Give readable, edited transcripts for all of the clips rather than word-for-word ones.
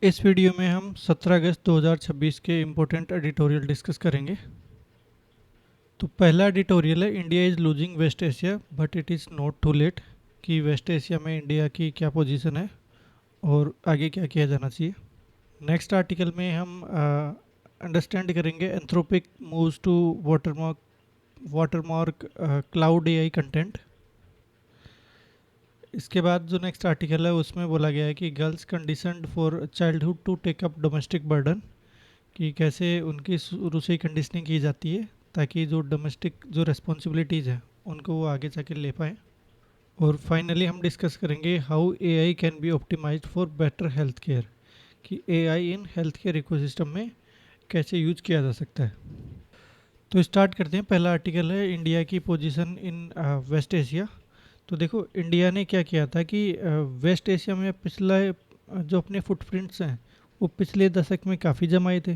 इस वीडियो में हम 17 अगस्त 2026 के इम्पोर्टेंट एडिटोरियल डिस्कस करेंगे। तो पहला एडिटोरियल है, India is losing West Asia but it is not too late. कि वेस्ट एशिया में इंडिया की क्या पोजीशन है और आगे क्या किया जाना चाहिए। नेक्स्ट आर्टिकल में हम अंडरस्टैंड करेंगे Anthropic moves to watermark Claude AI content. इसके बाद जो नेक्स्ट आर्टिकल है उसमें बोला गया है कि girls conditioned for childhood to take up domestic burden, कि कैसे उनकी शुरू से ही कंडीशनिंग की जाती है ताकि जो डोमेस्टिक जो रेस्पॉन्सिबिलिटीज़ हैं उनको वो आगे जाके ले पाएँ। और फाइनली हम डिस्कस करेंगे how AI can be optimised for better health care, कि AI in health care ecosystem में कैसे यूज किया जा सकता है। तो स्टार्ट करते हैं। पहला आर्टिकल है इंडिया की पोजीशन इन वेस्ट एशिया। तो देखो इंडिया ने क्या किया था कि वेस्ट एशिया में पिछला जो अपने फुटप्रिंट्स हैं वो पिछले दशक में काफ़ी जमाए थे।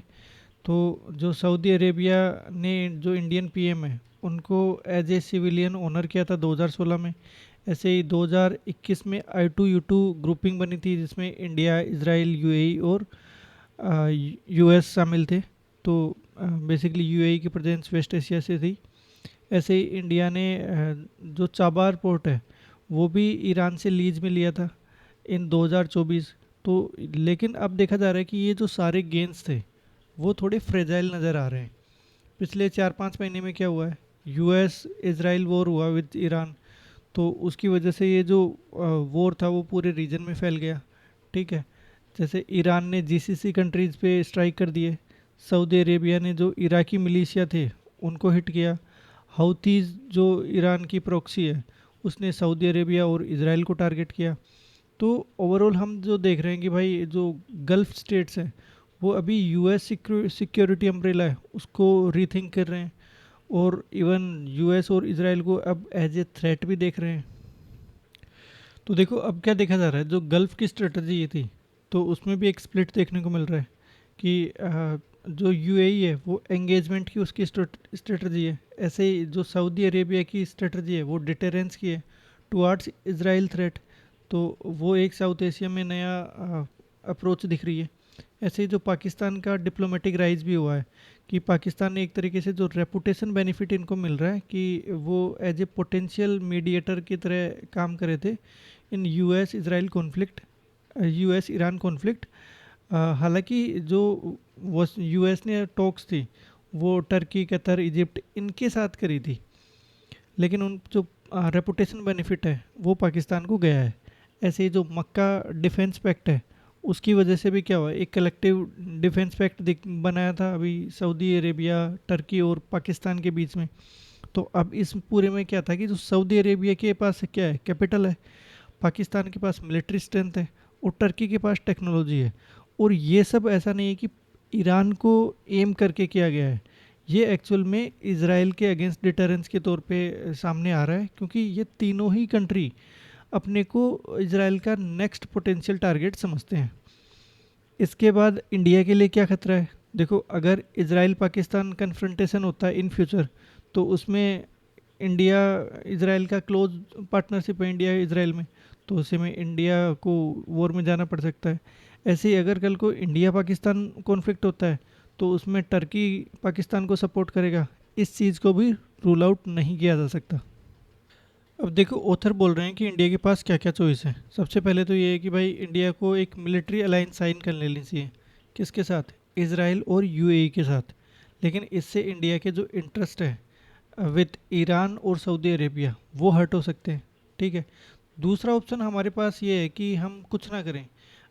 तो जो सऊदी अरेबिया ने जो इंडियन पीएम है उनको एज ए सिविलियन ऑनर किया था 2016 में। ऐसे ही 2021 में I2U2 ग्रुपिंग बनी थी जिसमें इंडिया, इजराइल, यूएई और यूएस शामिल थे। तो बेसिकली यूएई की प्रेजेंस वेस्ट एशिया से थी। ऐसे ही इंडिया ने जो चाबार पोर्ट है वो भी ईरान से लीज में लिया था इन 2024। तो लेकिन अब देखा जा रहा है कि ये जो सारे गेंस थे वो थोड़े फ्रेजाइल नज़र आ रहे हैं। पिछले 4-5 महीने में क्या हुआ है, यूएस इजराइल वॉर हुआ विद ईरान। तो उसकी वजह से ये जो वॉर था वो पूरे रीजन में फैल गया। ठीक है, जैसे ईरान ने जीसीसी कंट्रीज़ पे स्ट्राइक कर दिए। सऊदी अरेबिया ने जो इराकी मिलिशिया थे उनको हिट किया। हाउथीज जो ईरान की प्रॉक्सी है उसने सऊदी अरेबिया और इजराइल को टारगेट किया। तो ओवरऑल हम जो देख रहे हैं कि भाई जो गल्फ स्टेट्स हैं वो अभी यूएस सिक्योरिटी अम्ब्रेला है उसको रीथिंक कर रहे हैं और इवन यूएस और इजराइल को अब एज ए थ्रेट भी देख रहे हैं। तो देखो अब क्या देखा जा रहा है, जो गल्फ की स्ट्रेटजी ये थी तो उसमें भी एक स्प्लिट देखने को मिल रहा है कि जो यूएई है वो एंगेजमेंट की उसकी स्ट्रेटजी है। ऐसे ही जो सऊदी अरेबिया की स्ट्रेटजी है वो डिटेरेंस की है टुवार्ड्स इसराइल थ्रेट। तो वो एक साउथ एशिया में नया अप्रोच दिख रही है। ऐसे ही जो पाकिस्तान का डिप्लोमेटिक राइज भी हुआ है कि पाकिस्तान ने एक तरीके से जो रेपुटेशन बेनिफिट इनको मिल रहा है कि वो एज ए पोटेंशियल मीडिएटर की तरह काम करे थे in US Israel conflict, US Iran conflict. हालांकि जो वो यूएस ने टॉक्स थी वो टर्की, कतर, इजिप्ट इनके साथ करी थी, लेकिन उन जो रेपुटेशन बेनिफिट है वो पाकिस्तान को गया है। ऐसे ही जो मक्का डिफेंस पैक्ट है उसकी वजह से भी क्या हुआ, एक कलेक्टिव डिफेंस पैक्ट बनाया था अभी सऊदी अरेबिया, टर्की और पाकिस्तान के बीच में। तो अब इस पूरे में क्या था कि जो सऊदी अरेबिया के पास क्या है, कैपिटल है, पाकिस्तान के पास मिलिट्री स्ट्रेंथ है और टर्की के पास टेक्नोलॉजी है। और ये सब ऐसा नहीं है कि ईरान को एम करके किया गया है, ये एक्चुअल में इसराइल के अगेंस्ट डिटरेंस के तौर पे सामने आ रहा है, क्योंकि ये तीनों ही कंट्री अपने को इसराइल का नेक्स्ट पोटेंशियल टारगेट समझते हैं। इसके बाद इंडिया के लिए क्या खतरा है, देखो अगर इसराइल पाकिस्तान कन्फ्रंटेशन होता है इन फ्यूचर तो उसमें इंडिया इसराइल का क्लोज पार्टनरशिप है इंडिया इसराइल में, तो उसे में इंडिया को वॉर में जाना पड़ सकता है। ऐसे ही अगर कल को इंडिया पाकिस्तान कॉन्फ्लिक्ट होता है तो उसमें टर्की पाकिस्तान को सपोर्ट करेगा, इस चीज़ को भी रूल आउट नहीं किया जा सकता। अब देखो ऑथर बोल रहे हैं कि इंडिया के पास क्या क्या चॉइस है। सबसे पहले तो ये है कि भाई इंडिया को एक मिलिट्री अलायंस साइन कर लेनी चाहिए। किसके साथ, इसराइल और यूएई के साथ। लेकिन इससे इंडिया के जो इंटरेस्ट है विद ईरान और सऊदी अरेबिया वो हर्ट हो सकते हैं। ठीक है, दूसरा ऑप्शन हमारे पास ये है कि हम कुछ ना करें।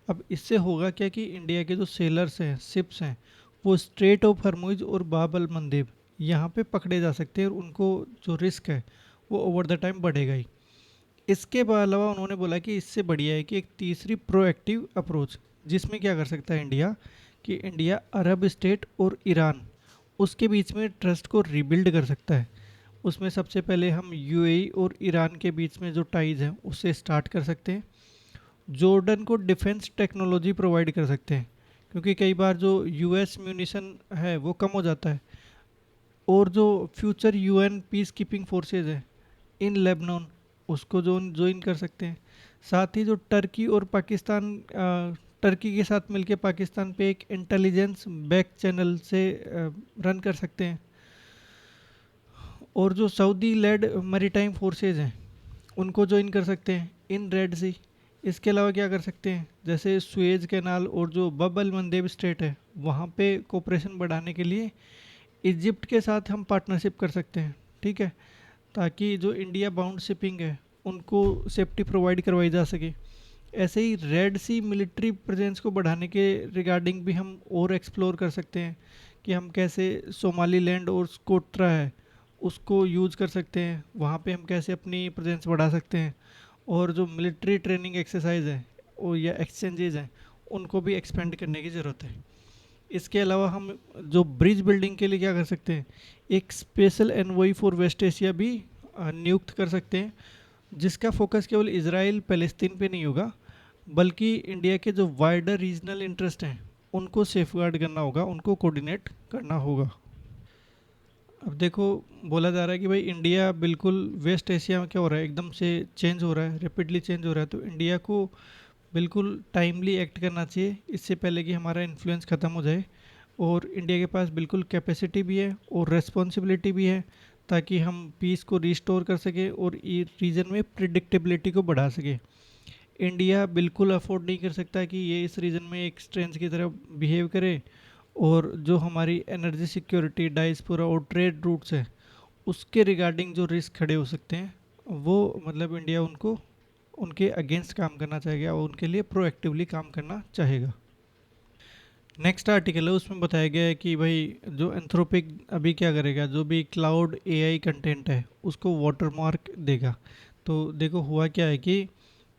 अब इससे होगा क्या कि इंडिया के जो सेलर्स हैं, शिप्स हैं, वो स्ट्रेट ऑफ हरमुइज और बाब अल मंदेब यहाँ पे पकड़े जा सकते हैं और उनको जो रिस्क है वो ओवर द टाइम बढ़ेगा ही। इसके अलावा उन्होंने बोला कि इससे बढ़िया है कि एक तीसरी प्रोएक्टिव अप्रोच, जिसमें क्या कर सकता है इंडिया, कि इंडिया अरब स्टेट और ईरान उसके बीच में ट्रस्ट को रिबिल्ड कर सकता है। उसमें सबसे पहले हम यूएई और ईरान के बीच में जो टाइज हैं उससे स्टार्ट कर सकते हैं। जॉर्डन को डिफेंस टेक्नोलॉजी प्रोवाइड कर सकते हैं, क्योंकि कई बार जो यूएस म्यूनिशन है वो कम हो जाता है। और जो future UN peace keeping forces है इन लेबनान उसको जो ज्वाइन कर सकते हैं। साथ ही जो टर्की और पाकिस्तान टर्की के साथ मिलके पाकिस्तान पे एक इंटेलिजेंस बैक चैनल से रन कर सकते हैं। और जो सऊदी लेड मैरीटाइम फोर्सेज हैं उनको ज्वाइन कर सकते हैं इन रेड सी। इसके अलावा क्या कर सकते हैं, जैसे सुएज कैनाल और जो बब अल मंदेब स्ट्रेट है वहाँ पे कोऑपरेशन बढ़ाने के लिए इजिप्ट के साथ हम पार्टनरशिप कर सकते हैं। ठीक है, ताकि जो इंडिया बाउंड शिपिंग है उनको सेफ्टी प्रोवाइड करवाई जा सके। ऐसे ही रेड सी मिलिट्री प्रेजेंस को बढ़ाने के रिगार्डिंग भी हम और एक्सप्लोर कर सकते हैं कि हम कैसे सोमाली लैंड और स्कोट्रा है उसको यूज़ कर सकते हैं, वहाँ पे हम कैसे अपनी प्रेजेंस बढ़ा सकते हैं। और जो मिलिट्री ट्रेनिंग एक्सरसाइज है और या एक्सचेंजेज हैं उनको भी एक्सपेंड करने की ज़रूरत है। इसके अलावा हम जो ब्रिज बिल्डिंग के लिए क्या कर सकते हैं, एक special envoy for West Asia भी नियुक्त कर सकते हैं, जिसका फोकस केवल इसराइल पैलेस्तीन पे नहीं होगा बल्कि इंडिया के जो वाइडर रीजनल इंटरेस्ट हैं उनको सेफगार्ड करना होगा, उनको कोऑर्डिनेट करना होगा। अब देखो, बोला जा रहा है कि भाई इंडिया बिल्कुल वेस्ट एशिया में क्या हो रहा है, एकदम से चेंज हो रहा है, रेपिडली चेंज हो रहा है, तो इंडिया को बिल्कुल टाइमली एक्ट करना चाहिए इससे पहले कि हमारा इन्फ्लुएंस ख़त्म हो जाए। और इंडिया के पास बिल्कुल कैपेसिटी भी है और रेस्पॉन्सिबिलिटी भी है ताकि हम पीस को रिस्टोर कर सके और ये रीजन में प्रिडिक्टेबिलिटी को बढ़ा सके। इंडिया बिल्कुल अफोर्ड नहीं कर सकता कि ये इस रीजन में एक स्ट्रेंथ की तरह बिहेव करे और जो हमारी एनर्जी सिक्योरिटी, डायस्पोरा और ट्रेड रूट्स है उसके रिगार्डिंग जो रिस्क खड़े हो सकते हैं वो मतलब इंडिया उनको उनके अगेंस्ट काम करना चाहेगा और उनके लिए प्रोएक्टिवली काम करना चाहेगा। नेक्स्ट आर्टिकल है उसमें बताया गया है कि भाई जो एंथ्रोपिक अभी क्या करेगा, जो भी क्लाउड एआई कंटेंट है उसको वाटरमार्क देगा। तो देखो हुआ क्या है कि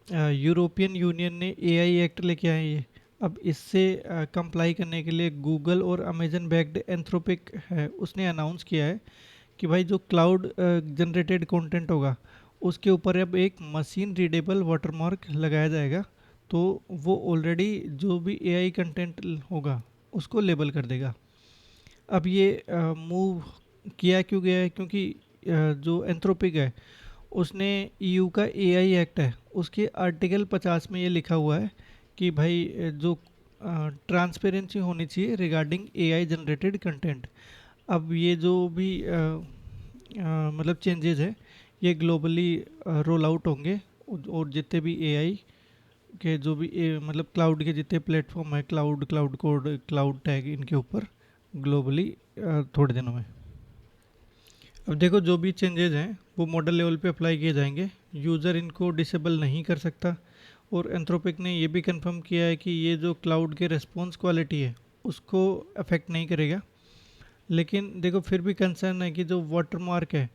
यूरोपियन यूनियन ने एआई एक्ट लेके आए ये। अब इससे कंप्लाई करने के लिए गूगल और अमेजन बैक्ड एंथ्रोपिक है उसने अनाउंस किया है कि भाई जो क्लाउड जनरेटेड कंटेंट होगा उसके ऊपर अब एक मशीन रीडेबल वाटरमार्क लगाया जाएगा। तो वो ऑलरेडी जो भी एआई कंटेंट होगा उसको लेबल कर देगा। अब ये मूव किया क्यों गया है, क्योंकि जो एंथ्रोपिक है उसने ईयू का एआई एक्ट है उसके आर्टिकल 50 में ये लिखा हुआ है कि भाई जो ट्रांसपेरेंसी होनी चाहिए रिगार्डिंग एआई जनरेटेड कंटेंट। अब ये जो भी मतलब चेंजेस है ये ग्लोबली रोल आउट होंगे और जितने भी एआई के जो भी मतलब क्लाउड के जितने प्लेटफॉर्म है, cloud, cloud code, cloud tag, इनके ऊपर ग्लोबली थोड़े दिनों में। अब देखो जो भी चेंजेस हैं वो मॉडल लेवल पे अप्लाई किए जाएंगे, यूज़र इनको डिसेबल नहीं कर सकता। और एंथ्रोपिक ने ये भी कंफर्म किया है कि ये जो क्लाउड के रिस्पॉन्स क्वालिटी है उसको अफेक्ट नहीं करेगा। लेकिन देखो फिर भी कंसर्न है कि जो वाटरमार्क है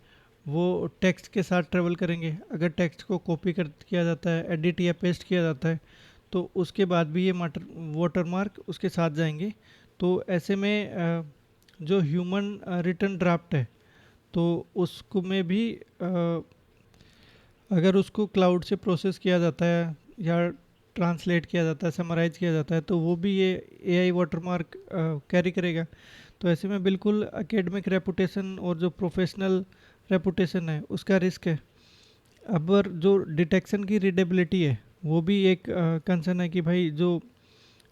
वो टेक्स्ट के साथ ट्रेवल करेंगे। अगर टेक्स्ट को कॉपी कर किया जाता है, एडिट या पेस्ट किया जाता है तो उसके बाद भी ये वाटरमार्क उसके साथ जाएंगे। तो ऐसे में जो ह्यूमन रिटर्न ड्राफ्ट है तो उसको में भी अगर उसको क्लाउड से प्रोसेस किया जाता है या ट्रांसलेट किया जाता है, समराइज किया जाता है तो वो भी ये एआई वाटरमार्क कैरी करेगा। तो ऐसे में बिल्कुल एकेडमिक रेपुटेशन और जो प्रोफेशनल रेपुटेशन है उसका रिस्क है। अब जो डिटेक्शन की रीडेबिलिटी है वो भी एक कंसर्न है कि भाई जो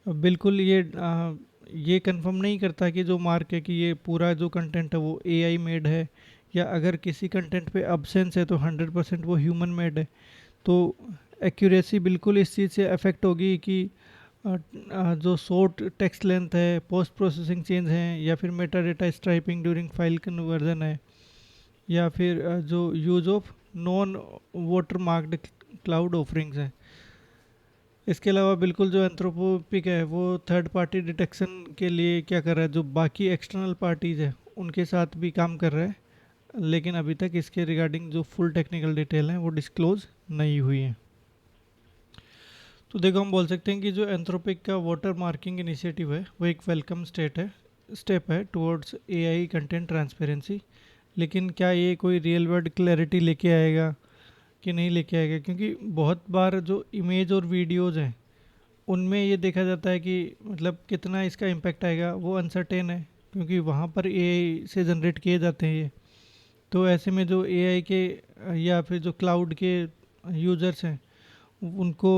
बिल्कुल ये कंफर्म नहीं करता कि जो मार्क है कि ये पूरा जो कंटेंट है वो एआई मेड है या अगर किसी कंटेंट पे अब्सेंस है तो 100% वो ह्यूमन मेड है। तो एक्यूरेसी बिल्कुल इस चीज़ से अफेक्ट होगी कि जो शॉर्ट टेक्स्ट लेंथ है, पोस्ट प्रोसेसिंग चेंज हैं या फिर Meta data striping during file conversion है या फिर जो use of non water marked cloud offerings हैं। इसके अलावा बिल्कुल जो एंथ्रोपोपिक है वो थर्ड पार्टी डिटेक्शन के लिए क्या कर रहा है, जो बाकी एक्सटर्नल पार्टीज़ है उनके साथ भी काम कर रहा है। लेकिन अभी तक इसके रिगार्डिंग जो फुल टेक्निकल डिटेल हैं वो डिस्क्लोज नहीं हुई है। तो देखो हम बोल सकते हैं कि जो एंथ्रोपिक का वाटर मार्किंग इनिशिएटिव है वो एक वेलकम स्टेप है टुवर्ड्स एआई कंटेंट ट्रांसपेरेंसी। लेकिन क्या ये कोई रियल वर्ल्ड क्लैरिटी लेके आएगा कि नहीं लेके आएगा, क्योंकि बहुत बार जो इमेज और वीडियोज़ हैं उनमें ये देखा जाता है कि मतलब कितना इसका इम्पैक्ट आएगा वो अनसर्टेन है, क्योंकि वहाँ पर एआई से जनरेट किए जाते हैं ये। तो ऐसे में जो एआई के या फिर जो क्लाउड के यूज़र्स हैं उनको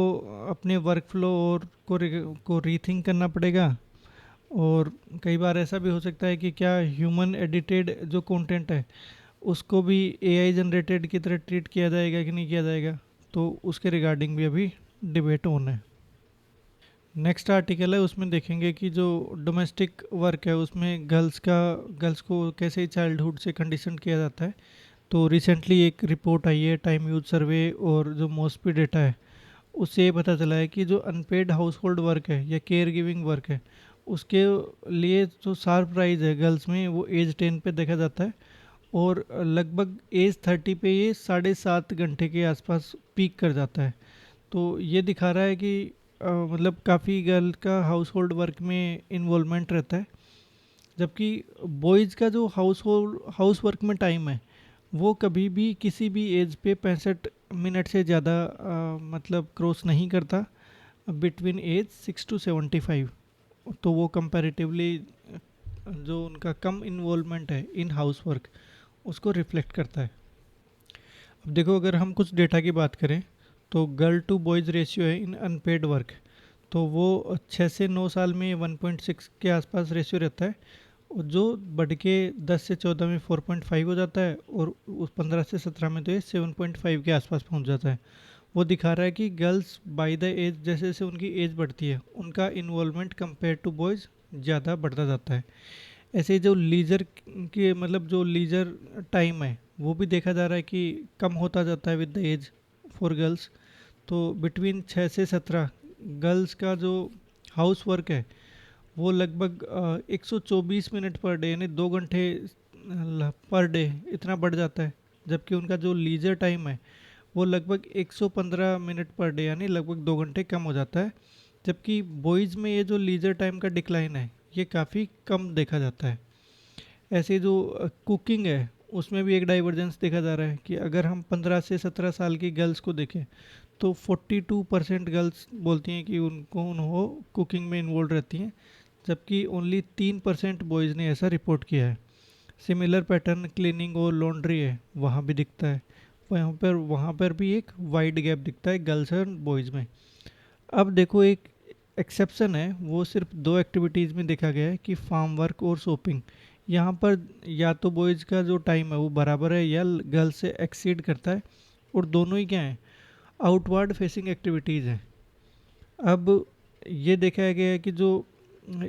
अपने वर्क फ्लो और को रीथिंक करना पड़ेगा। और कई बार ऐसा भी हो सकता है कि क्या ह्यूमन एडिटेड जो कंटेंट है उसको भी एआई जनरेटेड की तरह ट्रीट किया जाएगा कि नहीं किया जाएगा, तो उसके रिगार्डिंग भी अभी डिबेट ऑन है। नेक्स्ट आर्टिकल है, उसमें देखेंगे कि जो डोमेस्टिक वर्क है उसमें गर्ल्स को कैसे चाइल्डहुड से कंडीशन किया जाता है। तो रिसेंटली एक रिपोर्ट आई है टाइम यूज सर्वे और जो मॉस्पी डेटा है, उससे ये पता चला है कि जो अनपेड हाउस होल्ड वर्क है या केयर गिविंग वर्क है उसके लिए जो शार्प प्राइज है गर्ल्स में वो एज 10 पे देखा जाता है। और लगभग एज 30 पे ये 7.5 घंटे के आसपास पीक कर जाता है। तो ये दिखा रहा है कि मतलब काफ़ी गर्ल का हाउस होल्ड वर्क में इन्वॉल्वमेंट रहता है। जबकि बॉयज़ का जो हाउस वर्क में टाइम है वो कभी भी किसी भी एज पे 65 मिनट से ज़्यादा मतलब क्रॉस नहीं करता, बिटवीन एज 6 to 75। तो वो कंपैरेटिवली जो उनका कम इन्वॉल्वमेंट है इन हाउस वर्क उसको रिफ्लेक्ट करता है। अब देखो, अगर हम कुछ डेटा की बात करें तो गर्ल टू बॉयज़ रेशियो है इन अनपेड वर्क, तो वो 6 से 9 साल में 1.6 के आसपास रेशियो रहता है। और जो बढ़ के 10 से 14 में 4.5 हो जाता है, और उस 15 से 17 में तो ये 7.5 के आसपास पहुंच जाता है। वो दिखा रहा है कि गर्ल्स बाय द एज, जैसे जैसे उनकी एज बढ़ती है उनका इन्वॉल्वमेंट कंपेयर टू बॉयज़ ज़्यादा बढ़ता जाता है। ऐसे ही जो लीजर के मतलब जो लीजर टाइम है वो भी देखा जा रहा है कि कम होता जाता है with the age for girls. तो बिटवीन 6 से 17 गर्ल्स का जो हाउस वर्क है वो लगभग 124 मिनट पर डे, यानी 2 घंटे पर डे इतना बढ़ जाता है। जबकि उनका जो लीजर टाइम है वो लगभग 115 मिनट पर डे, यानी लगभग 2 घंटे कम हो जाता है। जबकि बॉयज़ में ये जो लीजर टाइम का डिक्लाइन है ये काफ़ी कम देखा जाता है। ऐसे जो कुकिंग है उसमें भी एक डाइवर्जेंस देखा जा रहा है कि अगर हम 15 से 17 साल की गर्ल्स को देखें तो 42% गर्ल्स बोलती हैं कि उनको उन्हों कुकिंग में इन्वॉल्व रहती हैं। जबकि ओनली 3% बॉयज़ ने ऐसा रिपोर्ट किया है। सिमिलर पैटर्न क्लीनिंग और लॉन्ड्री है वहाँ भी दिखता है। वहाँ पर भी एक वाइड गैप दिखता है गर्ल्स और बॉयज़ में। अब देखो, एक एक्सेप्शन है, वो सिर्फ दो एक्टिविटीज़ में देखा गया है कि फार्म वर्क और शॉपिंग। यहाँ पर या तो बॉयज़ का जो टाइम है वो बराबर है या गर्ल्स से एक्सीड करता है, और दोनों ही क्या है, आउटवर्ड फेसिंग एक्टिविटीज़ हैं। अब ये देखा गया है कि जो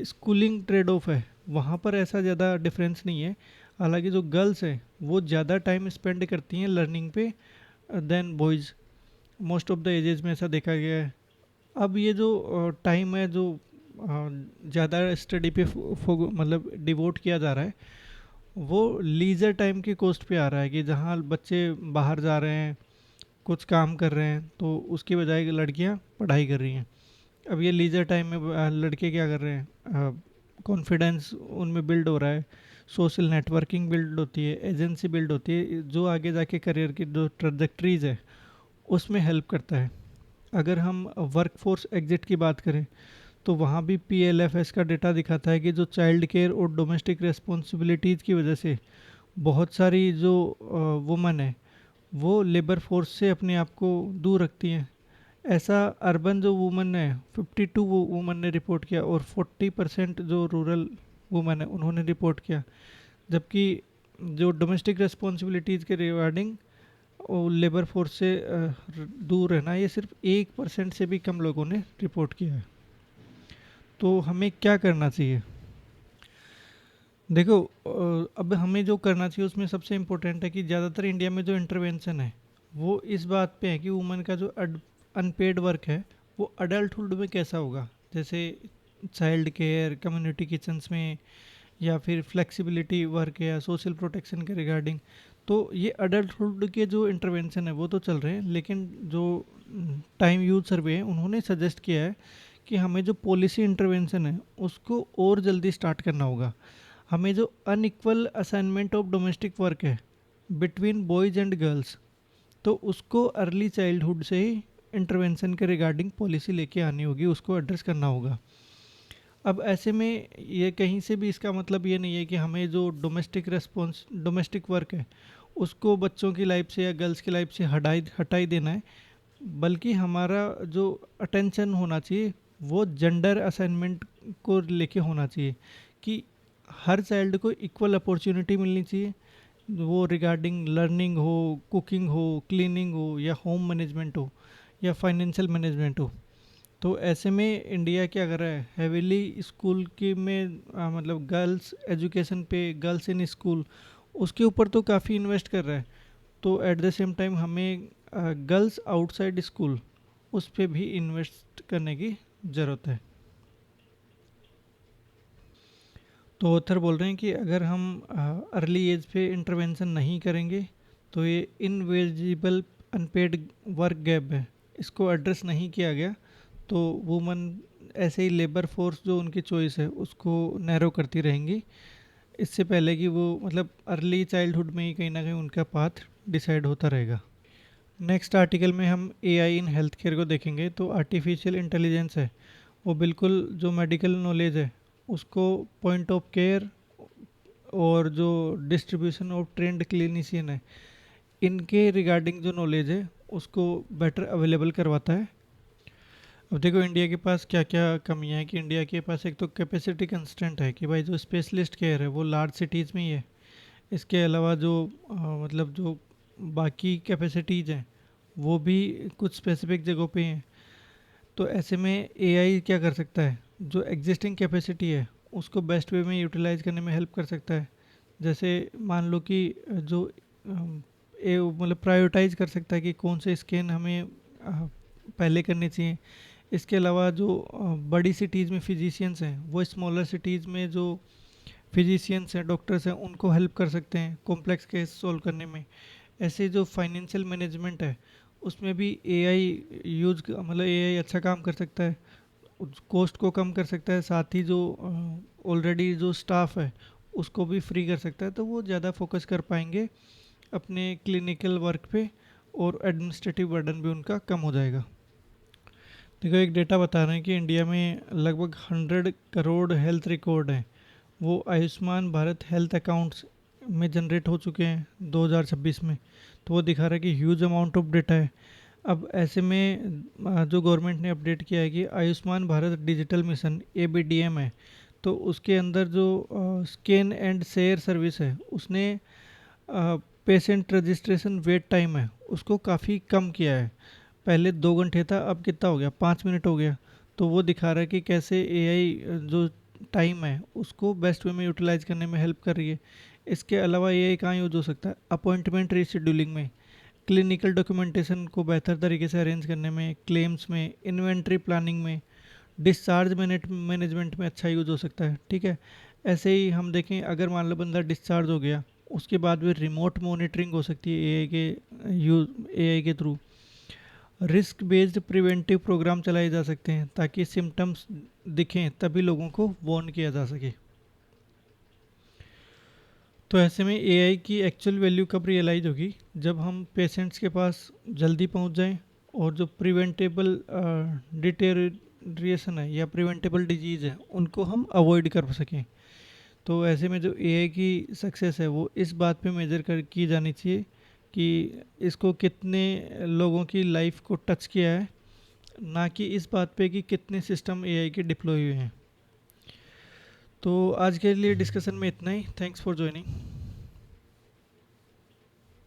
स्कूलिंग ट्रेड ऑफ है वहाँ पर ऐसा ज़्यादा डिफरेंस नहीं है। हालांकि जो गर्ल्स हैं वो ज़्यादा टाइम स्पेंड करती हैं लर्निंग पे then boys, most of the ages में ऐसा देखा गया है। अब ये जो टाइम है जो ज़्यादा स्टडी पे मतलब डिवोट किया जा रहा है वो लीजर टाइम की कॉस्ट पे आ रहा है, कि जहाँ बच्चे बाहर जा रहे हैं, कुछ काम कर रहे हैं, तो उसकी बजाय लड़कियाँ पढ़ाई कर रही हैं। अब ये लीजर टाइम में लड़के क्या कर रहे हैं, कॉन्फिडेंस उनमें बिल्ड हो रहा है, सोशल नेटवर्किंग बिल्ड होती है, एजेंसी बिल्ड होती है, जो आगे जाके करियर की जो ट्रजेक्टरीज है उसमें हेल्प करता है। अगर हम वर्कफोर्स एग्जिट की बात करें तो वहाँ भी पीएलएफएस का डेटा दिखाता है कि जो चाइल्ड केयर और डोमेस्टिक रेस्पॉन्सिबिलिटीज़ की वजह से बहुत सारी जो वुमन है वो लेबर फोर्स से अपने आप को दूर रखती हैं। ऐसा अर्बन जो वुमन है 52 वुमन ने रिपोर्ट किया, और 40% जो रूरल वुमन है उन्होंने रिपोर्ट किया। जबकि जो डोमेस्टिक रेस्पॉन्सिबिलिटीज़ के रिगार्डिंग लेबर फोर्स से दूर रहना, ये सिर्फ 1% से भी कम लोगों ने रिपोर्ट किया है। तो हमें क्या करना चाहिए? देखो, अब हमें जो करना चाहिए उसमें सबसे इम्पोर्टेंट है कि ज़्यादातर इंडिया में जो इंटरवेंशन है वो इस बात पे है कि वुमेन का जो अनपेड वर्क है वो अडल्टहुड में कैसा होगा, जैसे चाइल्ड केयर, कम्युनिटी किचन्स में, या फिर फ्लेक्सिबिलिटी वर्क या सोशल प्रोटेक्शन के रिगार्डिंग। तो ये अडल्टहुड के जो इंटरवेंशन है वो तो चल रहे हैं, लेकिन जो टाइम यूथ सर्वे है उन्होंने सजेस्ट किया है कि हमें जो पॉलिसी इंटरवेंशन है उसको और जल्दी स्टार्ट करना होगा। हमें जो unequal assignment of domestic work है बिटवीन बॉयज़ एंड गर्ल्स, तो उसको अर्ली चाइल्डहुड से ही इंटरवेंशन के रिगार्डिंग पॉलिसी लेके आनी होगी, उसको एड्रेस करना होगा। अब ऐसे में ये कहीं से भी इसका मतलब ये नहीं है कि हमें जो डोमेस्टिक वर्क है उसको बच्चों की लाइफ से या गर्ल्स की लाइफ से हटाई हटाई देना है। बल्कि हमारा जो अटेंशन होना चाहिए वो जेंडर असाइनमेंट को लेके होना चाहिए कि हर चाइल्ड को इक्वल अपॉर्चुनिटी मिलनी चाहिए, वो रिगार्डिंग लर्निंग हो, कुकिंग हो, क्लीनिंग हो, या होम मैनेजमेंट हो, या फाइनेंशियल मैनेजमेंट हो। तो ऐसे में इंडिया क्या कर रहा है, हेविली स्कूल की में मतलब गर्ल्स एजुकेशन पे, गर्ल्स इन स्कूल, उसके ऊपर तो काफ़ी इन्वेस्ट कर रहा है। तो एट द सेम टाइम हमें गर्ल्स आउटसाइड स्कूल उस पे भी इन्वेस्ट करने की ज़रूरत है। तो ऑथर बोल रहे हैं कि अगर हम अर्ली एज पे इंटरवेंशन नहीं करेंगे तो ये इनविजिबल अनपेड वर्क गैप है, इसको एड्रेस नहीं किया गया तो वुमन ऐसे ही लेबर फोर्स जो उनकी चॉइस है उसको नैरो करती रहेंगी, इससे पहले कि वो मतलब अर्ली चाइल्डहुड में ही कहीं ना कहीं उनका पाथ डिसाइड होता रहेगा। नेक्स्ट आर्टिकल में हम एआई इन हेल्थ केयर को देखेंगे। तो आर्टिफिशियल इंटेलिजेंस है वो बिल्कुल जो मेडिकल नॉलेज है उसको पॉइंट ऑफ केयर और जो डिस्ट्रीब्यूशन ऑफ ट्रेंड क्लिनिशियन है इनके रिगार्डिंग जो नॉलेज है उसको बेटर अवेलेबल करवाता है। अब देखो इंडिया के पास क्या क्या कमियां हैं कि इंडिया के पास एक तो कैपेसिटी कंस्ट्रेंट है कि भाई जो स्पेशलिस्ट केयर है वो लार्ज सिटीज़ में ही है। इसके अलावा जो मतलब जो बाकी कैपेसिटीज़ हैं वो भी कुछ स्पेसिफिक जगहों पे हैं। तो ऐसे में एआई क्या कर सकता है, जो एग्जिस्टिंग कैपेसिटी है उसको बेस्ट वे में यूटिलाइज करने में हेल्प कर सकता है। जैसे मान लो कि जो मतलब प्रायोरिटाइज कर सकता है कि कौन से स्कैन हमें पहले करने चाहिए। इसके अलावा जो बड़ी सिटीज़ में फिजिशियंस हैं वो स्मॉलर सिटीज़ में जो फिजिशियंस हैं, डॉक्टर्स हैं, उनको हेल्प कर सकते हैं कॉम्प्लेक्स केस सॉल्व करने में। ऐसे जो फाइनेंशियल मैनेजमेंट है उसमें भी एआई यूज मतलब एआई अच्छा काम कर सकता है, कॉस्ट को कम कर सकता है, साथ ही जो ऑलरेडी जो स्टाफ है उसको भी फ्री कर सकता है, तो वो ज़्यादा फोकस कर पाएंगे अपने क्लिनिकल वर्क पे और एडमिनिस्ट्रेटिव बर्डन भी उनका कम हो जाएगा। देखो एक डेटा बता रहे हैं कि इंडिया में लगभग 100 करोड़ हेल्थ रिकॉर्ड हैं वो आयुष्मान भारत हेल्थ अकाउंट्स में जनरेट हो चुके हैं 2026 में। तो वो दिखा रहा है कि ह्यूज अमाउंट ऑफ डेटा है। अब ऐसे में जो गवर्नमेंट ने अपडेट किया है कि Ayushman Bharat digital mission ABDM है, तो उसके अंदर जो स्कैन एंड शेयर सर्विस है उसने पेशेंट रजिस्ट्रेशन वेट टाइम है उसको काफ़ी कम किया है। पहले 2 घंटे था, अब कितना हो गया, 5 मिनट हो गया। तो वो दिखा रहा है कि कैसे एआई जो टाइम है उसको बेस्ट वे में यूटिलाइज करने में हेल्प कर रही है। इसके अलावा एआई कहाँ यूज हो सकता है, अपॉइंटमेंट रीशेड्यूलिंग में, क्लिनिकल डॉक्यूमेंटेशन को बेहतर तरीके से अरेंज करने में, क्लेम्स में, इन्वेंट्री प्लानिंग में, डिस्चार्ज मैनेजमेंट में अच्छा यूज हो सकता है। ठीक है, ऐसे ही हम देखें अगर मान लो बंदा डिस्चार्ज हो गया उसके बाद भी रिमोट मॉनिटरिंग हो सकती है एआई के through. Risk based preventive programme चलाए जा सकते हैं ताकि सिम्टम्स दिखें तभी लोगों को वार्न किया जा सके। तो ऐसे में एआई की एक्चुअल वैल्यू कब रियलाइज होगी, जब हम पेशेंट्स के पास जल्दी पहुंच जाएं और जो प्रिवेंटेबल डिटेरिएशन है या प्रिवेंटेबल डिजीज़ है उनको हम अवॉइड कर सकें। तो ऐसे में जो एआई की सक्सेस है वो इस बात पे मेजर कर की जानी चाहिए कि इसको कितने लोगों की लाइफ को टच किया है, ना कि इस बात पे कि कितने सिस्टम एआई के डिप्लॉय हुए हैं। तो आज के लिए डिस्कशन में इतना ही। Thanks for joining.